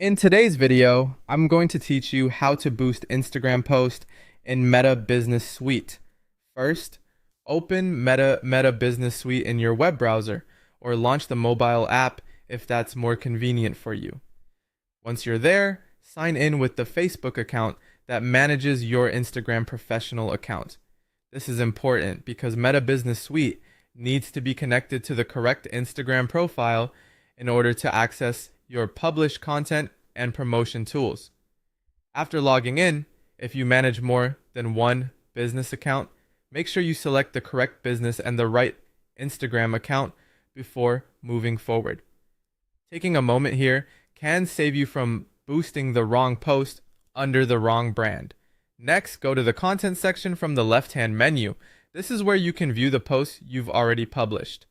In today's video, I'm going to teach you how to boost Instagram post in Meta Business Suite. First, open Meta Business Suite in your web browser or launch the mobile app if that's more convenient for you. Once you're there, sign in with the Facebook account that manages your Instagram professional account. This is important because Meta Business Suite needs to be connected to the correct Instagram profile in order to access your published content and promotion tools. After logging in, if you manage more than one business account, make sure you select the correct business and the right Instagram account before moving forward. Taking a moment here can save you from boosting the wrong post under the wrong brand. Next, go to the content section from the left-hand menu. This is where you can view the posts you've already published.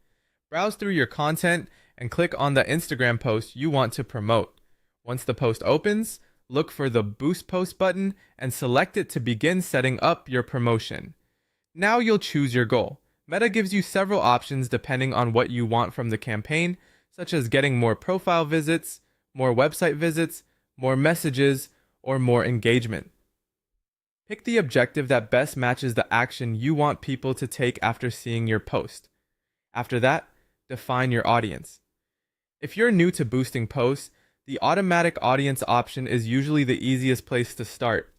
Browse through your content and click on the Instagram post you want to promote. Once the post opens, look for the Boost Post button and select it to begin setting up your promotion. Now you'll choose your goal. Meta gives you several options depending on what you want from the campaign, such as getting more profile visits, more website visits, more messages, or more engagement. Pick the objective that best matches the action you want people to take after seeing your post. After that, define your audience. If you're new to boosting posts, the automatic audience option is usually the easiest place to start.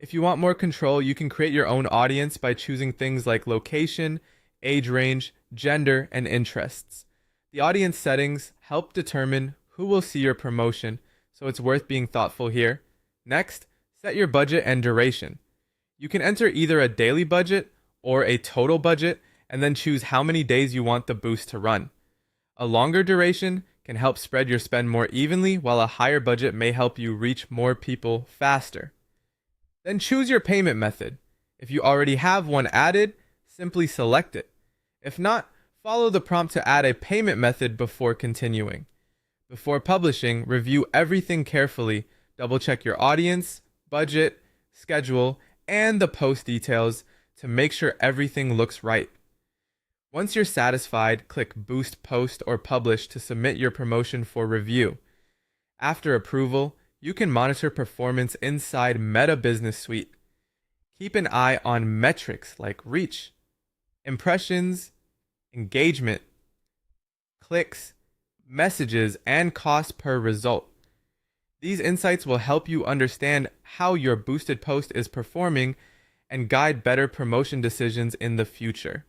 If you want more control, you can create your own audience by choosing things like location, age range, gender, and interests. The audience settings help determine who will see your promotion, so it's worth being thoughtful here. Next, set your budget and duration. You can enter either a daily budget or a total budget and then choose how many days you want the boost to run. A longer duration can help spread your spend more evenly, while a higher budget may help you reach more people faster. Then choose your payment method. If you already have one added, simply select it. If not, follow the prompt to add a payment method before continuing. Before publishing, review everything carefully. Double check your audience, budget, schedule, and the post details to make sure everything looks right. Once you're satisfied, click Boost Post or Publish to submit your promotion for review. After approval, you can monitor performance inside Meta Business Suite. Keep an eye on metrics like reach, impressions, engagement, clicks, messages, and cost per result. These insights will help you understand how your boosted post is performing and guide better promotion decisions in the future.